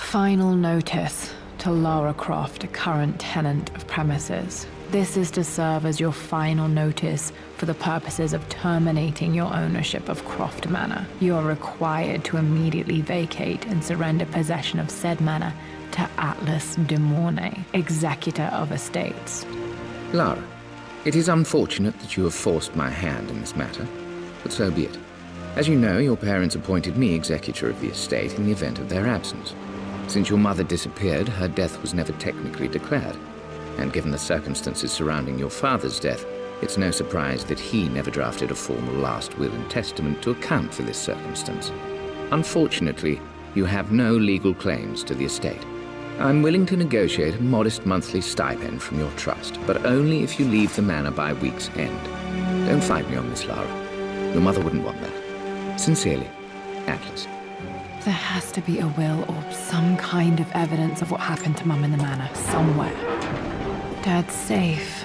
Final notice to Lara Croft, a current tenant of premises. This is to serve as your final notice for the purposes of terminating your ownership of Croft Manor. You are required to immediately vacate and surrender possession of said manor to Atlas de Mornay, executor of estates. Lara, it is unfortunate that you have forced my hand in this matter, but so be it. As you know, your parents appointed me executor of the estate in the event of their absence. Since your mother disappeared, her death was never technically declared. And given the circumstances surrounding your father's death, it's no surprise that he never drafted a formal last will and testament to account for this circumstance. Unfortunately, you have no legal claims to the estate. I'm willing to negotiate a modest monthly stipend from your trust, but only if you leave the manor by week's end. Don't fight me on this, Lara. Your mother wouldn't want that. Sincerely, Atlas. There has to be a will or some kind of evidence of what happened to Mum in the manor, somewhere. Dad's safe.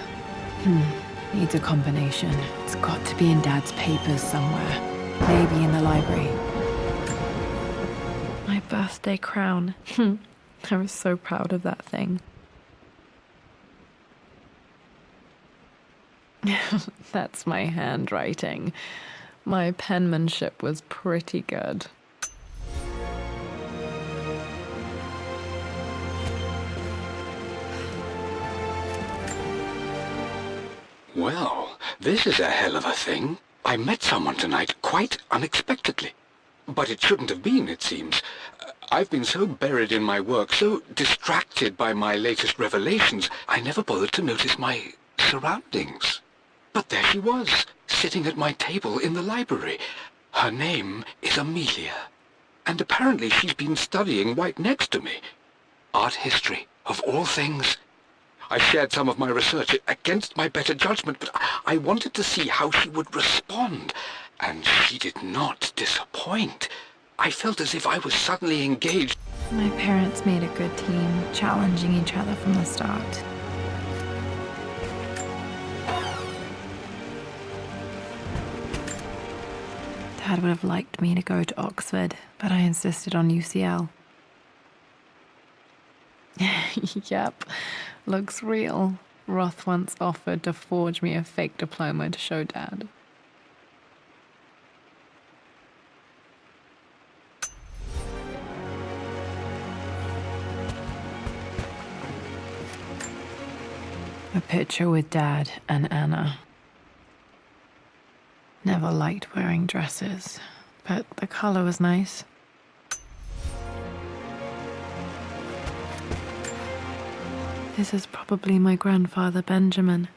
Needs a combination. It's got to be in Dad's papers somewhere. Maybe in the library. My birthday crown. I was so proud of that thing. That's my handwriting. My penmanship was pretty good. Well, this is a hell of a thing. I met someone tonight quite unexpectedly. But it shouldn't have been, it seems. I've been so buried in my work, so distracted by my latest revelations, I never bothered to notice my surroundings. But there she was, sitting at my table in the library. Her name is Amelia. And apparently she's been studying right next to me. Art history, of all things. I shared some of my research against my better judgment, but I wanted to see how she would respond. And she did not disappoint. I felt as if I was suddenly engaged. My parents made a good team, challenging each other from the start. Dad would have liked me to go to Oxford, but I insisted on UCL. Yep, looks real. Roth once offered to forge me a fake diploma to show Dad. A picture with Dad and Anna. Never liked wearing dresses, but the color was nice. This is probably my grandfather, Benjamin.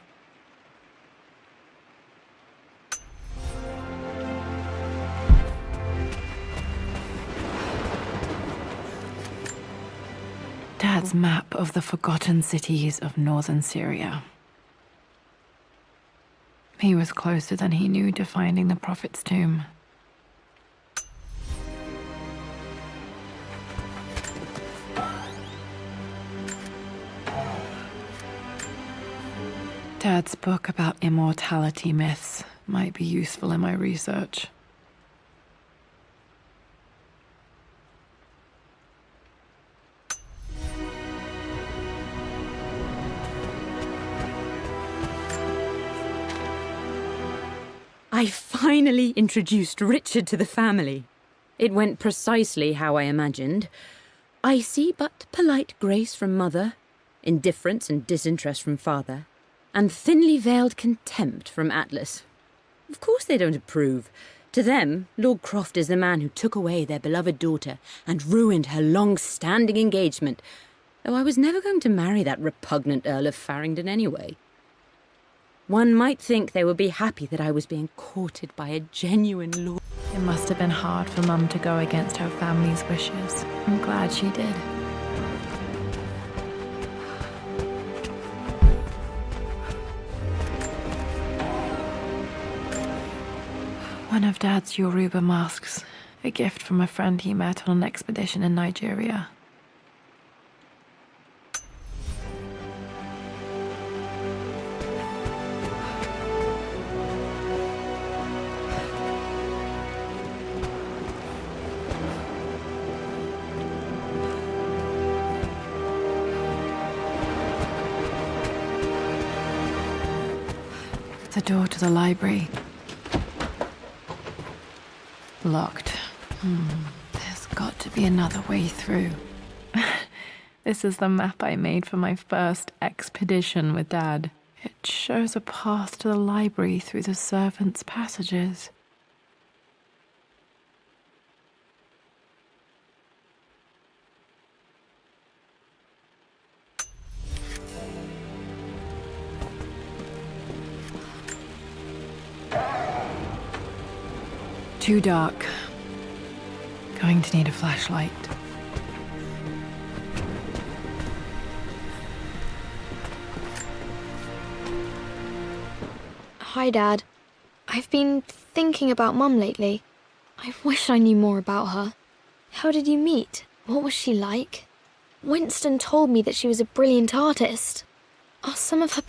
Dad's map of the forgotten cities of northern Syria. He was closer than he knew to finding the Prophet's tomb. Dad's book about immortality myths might be useful in my research. I finally introduced Richard to the family. It went precisely how I imagined. Icy but polite grace from mother, indifference and disinterest from father, and thinly veiled contempt from Atlas. Of course they don't approve. To them, Lord Croft is the man who took away their beloved daughter and ruined her long-standing engagement, though I was never going to marry that repugnant Earl of Farringdon anyway. One might think they would be happy that I was being courted by a genuine lord. It must have been hard for Mum to go against her family's wishes. I'm glad she did. One of Dad's Yoruba masks, a gift from a friend he met on an expedition in Nigeria. The door to the library. Locked. There's got to be another way through. This is the map I made for my first expedition with Dad. It shows a path to the library through the servants' passages. Too dark. Going to need a flashlight. Hi, Dad. I've been thinking about Mum lately. I wish I knew more about her. How did you meet? What was she like? Winston told me that she was a brilliant artist. Are some of her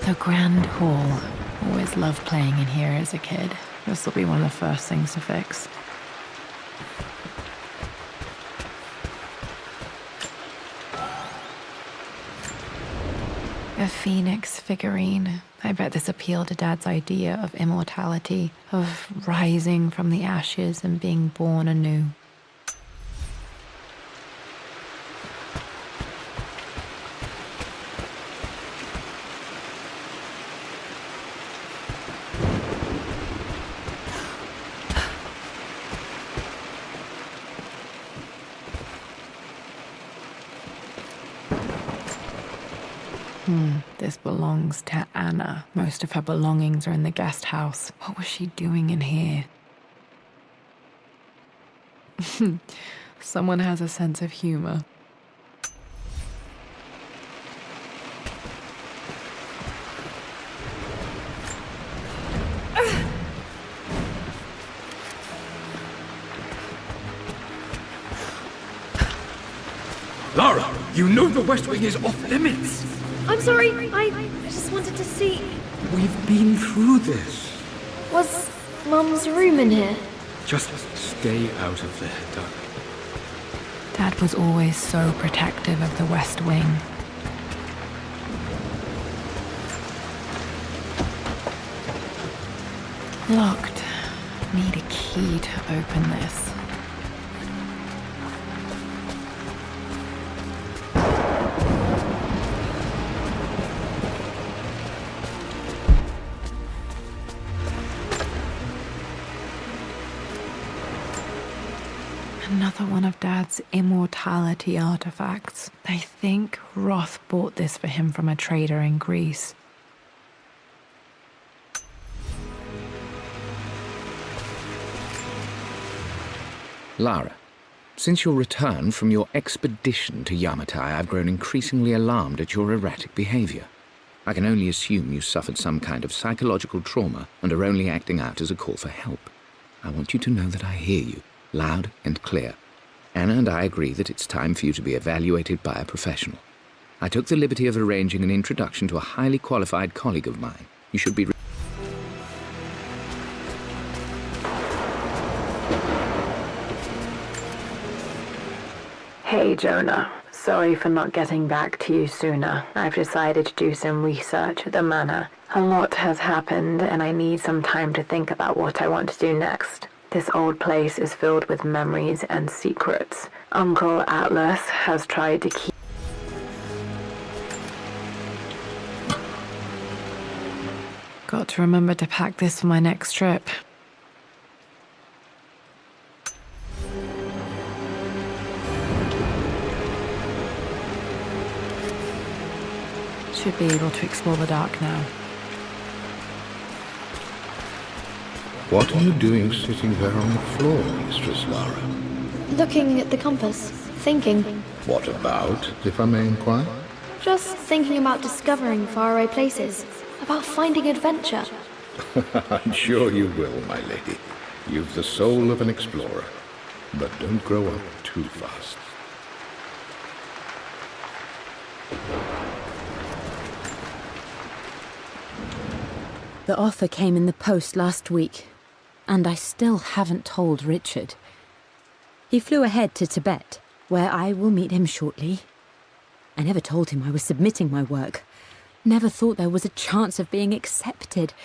The Grand Hall. Always loved playing in here as a kid. This will be one of the first things to fix. A phoenix figurine. I bet this appealed to Dad's idea of immortality, of rising from the ashes and being born anew. This belongs to Anna. Most of her belongings are in the guest house. What was she doing in here? Someone has a sense of humor. Lara, you know the West Wing is off limits. I'm sorry, I just wanted to see... We've been through this. Was Mum's room in here? Just stay out of there, darling. Dad was always so protective of the West Wing. Locked. Need a key to open this. Another one of Dad's immortality artifacts. I think Roth bought this for him from a trader in Greece. Lara, since your return from your expedition to Yamatai, I've grown increasingly alarmed at your erratic behavior. I can only assume you suffered some kind of psychological trauma and are only acting out as a call for help. I want you to know that I hear you, loud and clear. Anna and I agree that it's time for you to be evaluated by a professional. I took the liberty of arranging an introduction to a highly qualified colleague of mine. You should be... Hey, Jonah. Sorry for not getting back to you sooner. I've decided to do some research at the manor. A lot has happened, and I need some time to think about what I want to do next. This old place is filled with memories and secrets. Uncle Atlas has tried to keep... Got to remember to pack this for my next trip. Should be able to explore the dark now. What are you doing sitting there on the floor, Mistress Lara? Looking at the compass, thinking. What about, if I may inquire? Just thinking about discovering faraway places, about finding adventure. I'm sure you will, my lady. You've the soul of an explorer. But don't grow up too fast. The offer came in the post last week, and I still haven't told Richard. He flew ahead to Tibet, where I will meet him shortly. I never told him I was submitting my work. Never thought there was a chance of being accepted.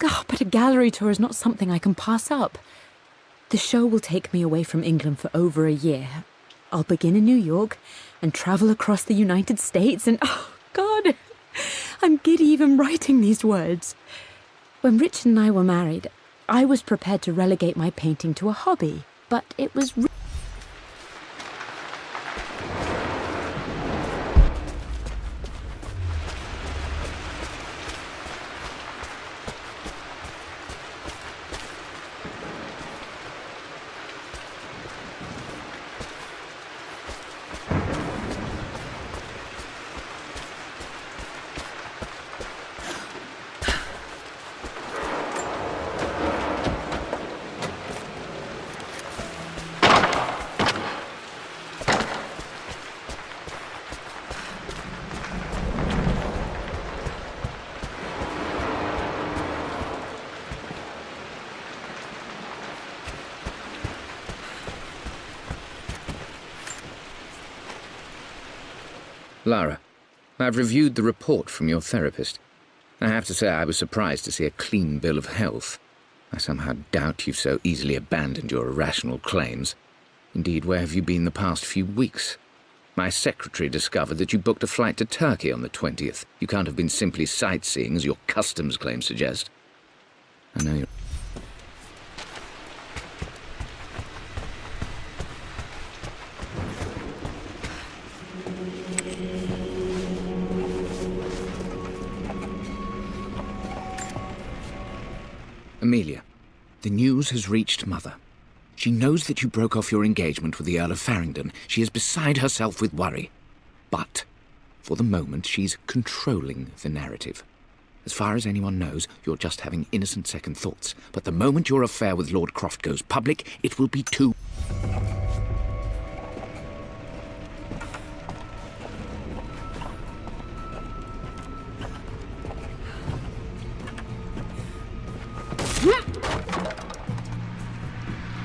Oh, but a gallery tour is not something I can pass up. The show will take me away from England for over a year. I'll begin in New York and travel across the United States and, oh, God, I'm giddy even writing these words. When Richard and I were married, I was prepared to relegate my painting to a hobby, but it was... Lara, I've reviewed the report from your therapist. I have to say I was surprised to see a clean bill of health. I somehow doubt you've so easily abandoned your irrational claims. Indeed, where have you been the past few weeks? My secretary discovered that you booked a flight to Turkey on the 20th. You can't have been simply sightseeing, as your customs claims suggest. I know you're... Amelia, the news has reached Mother. She knows that you broke off your engagement with the Earl of Farringdon. She is beside herself with worry. But, for the moment, she's controlling the narrative. As far as anyone knows, you're just having innocent second thoughts. But the moment your affair with Lord Croft goes public, it will be too...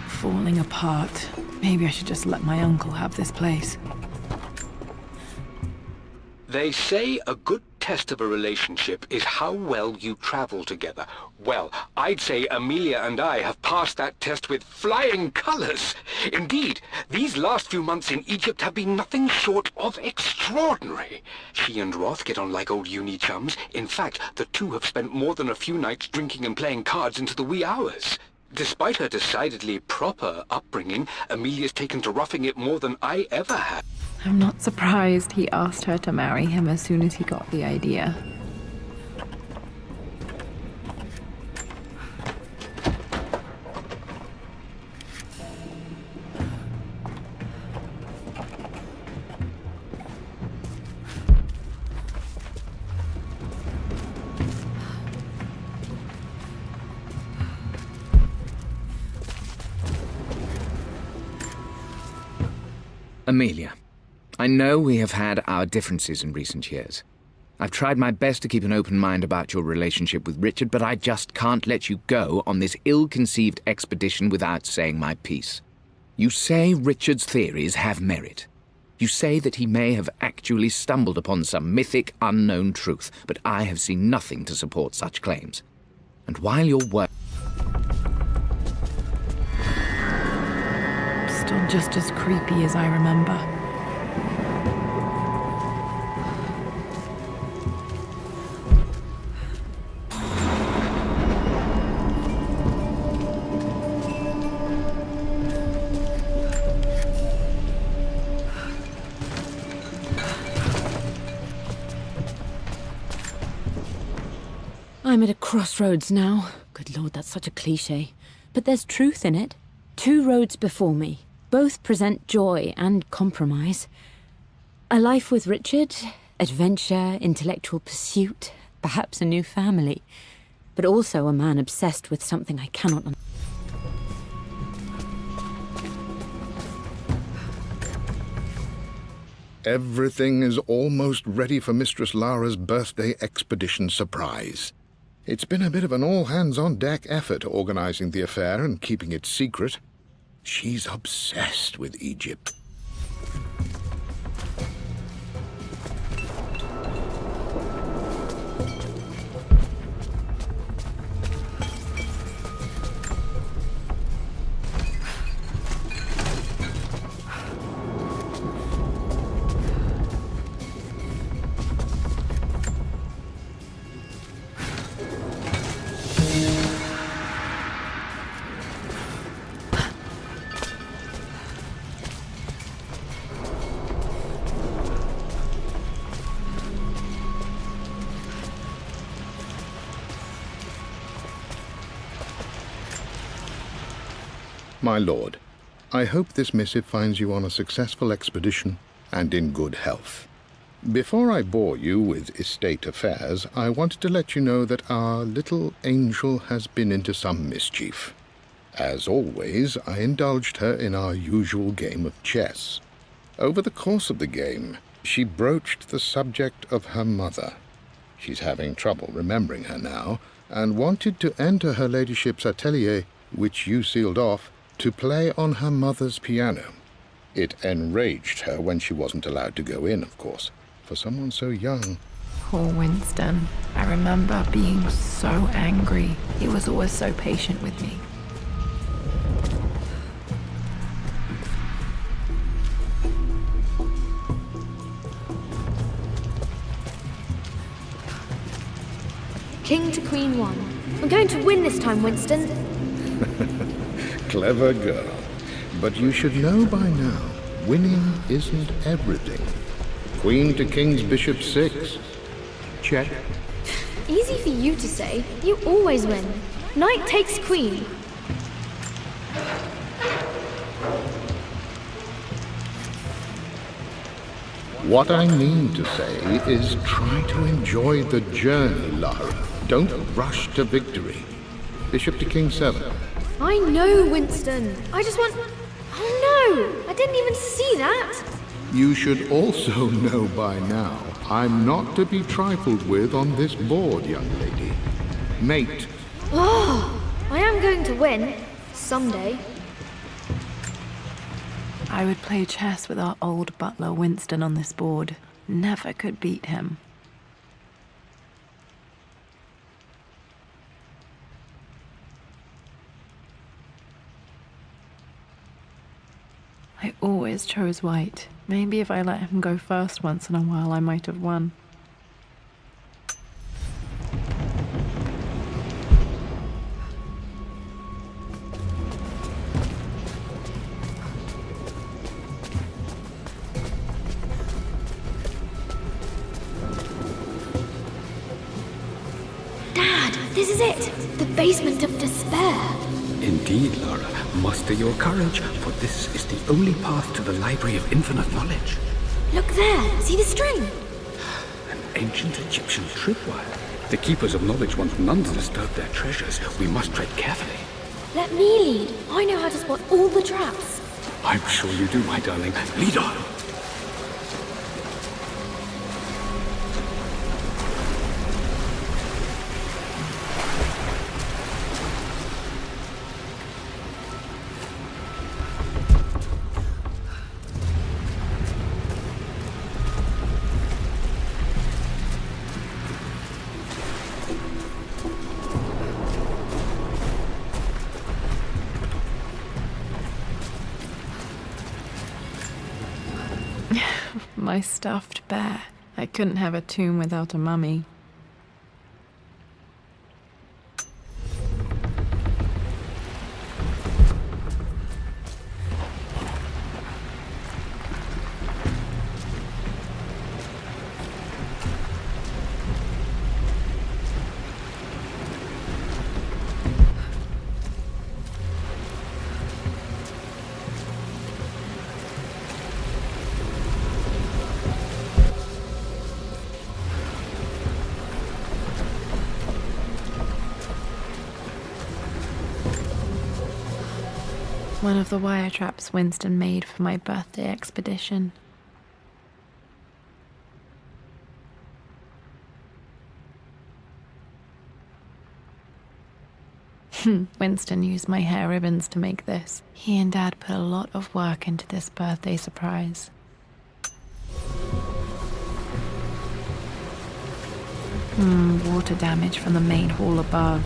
Falling apart. Maybe I should just let my uncle have this place. They say a good test of a relationship is how well you travel together. Well, I'd say Amelia and I have passed that test with flying colours. Indeed, these last few months in Egypt have been nothing short of extraordinary. She and Roth get on like old uni chums. In fact, the two have spent more than a few nights drinking and playing cards into the wee hours. Despite her decidedly proper upbringing, Amelia's taken to roughing it more than I ever had. I'm not surprised he asked her to marry him as soon as he got the idea. Amelia, I know we have had our differences in recent years. I've tried my best to keep an open mind about your relationship with Richard, but I just can't let you go on this ill-conceived expedition without saying my piece. You say Richard's theories have merit. You say that he may have actually stumbled upon some mythic, unknown truth, but I have seen nothing to support such claims. And while your work... Still just as creepy as I remember. I'm at a crossroads now. Good Lord, that's such a cliché. But there's truth in it. 2 roads before me. Both present joy and compromise. A life with Richard, adventure, intellectual pursuit, perhaps a new family. But also a man obsessed with something I cannot understand. Everything is almost ready for Mistress Lara's birthday expedition surprise. It's been a bit of an all-hands-on-deck effort organizing the affair and keeping it secret. She's obsessed with Egypt. My lord, I hope this missive finds you on a successful expedition and in good health. Before I bore you with estate affairs, I wanted to let you know that our little angel has been into some mischief. As always, I indulged her in our usual game of chess. Over the course of the game, she broached the subject of her mother. She's having trouble remembering her now, and wanted to enter her ladyship's atelier, which you sealed off, to play on her mother's piano. It enraged her when she wasn't allowed to go in, of course, for someone so young. Poor Winston. I remember being so angry. He was always so patient with me. King to Queen 1. I'm going to win this time, Winston. Clever girl. But you should know by now, winning isn't everything. Queen to King's Bishop 6. Check. Easy for you to say. You always win. Knight takes queen. What I mean to say is try to enjoy the journey, Lara. Don't rush to victory. Bishop to King 7. I know, Winston. I just want... Oh no! I didn't even see that! You should also know by now, I'm not to be trifled with on this board, young lady. Mate. Oh, I am going to win. Someday. I would play chess with our old butler Winston on this board. Never could beat him. I always chose white. Maybe if I let him go first once in a while, I might have won. Dad, this is it! The basement of despair. Indeed, Lara. Muster your courage, for this is the only path to the Library of Infinite Knowledge. Look there, see the string? An ancient Egyptian tripwire. The keepers of knowledge want none to disturb their treasures. We must tread carefully. Let me lead. I know how to spot all the traps. I'm sure you do, my darling. Lead on. My stuffed bear. I couldn't have a tomb without a mummy. One of the wire traps Winston made for my birthday expedition. Winston used my hair ribbons to make this. He and Dad put a lot of work into this birthday surprise. Water damage from the main hall above.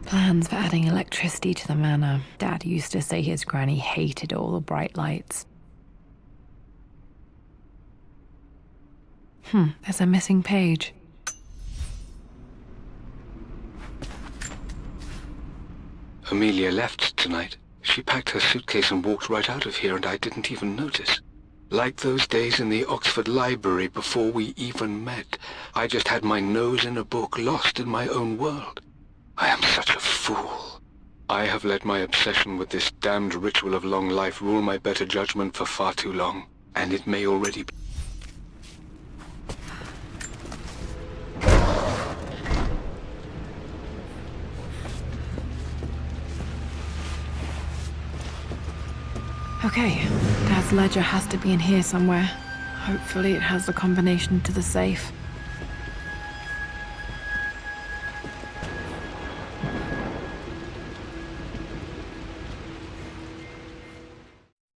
Plans for adding electricity to the manor. Dad used to say his granny hated all the bright lights. There's a missing page. Amelia left tonight. She packed her suitcase and walked right out of here, and I didn't even notice. Like those days in the Oxford Library before we even met. I just had my nose in a book, lost in my own world. I am such a fool. I have let my obsession with this damned ritual of long life rule my better judgment for far too long, and it may already be. Okay, Dad's ledger has to be in here somewhere. Hopefully it has the combination to the safe.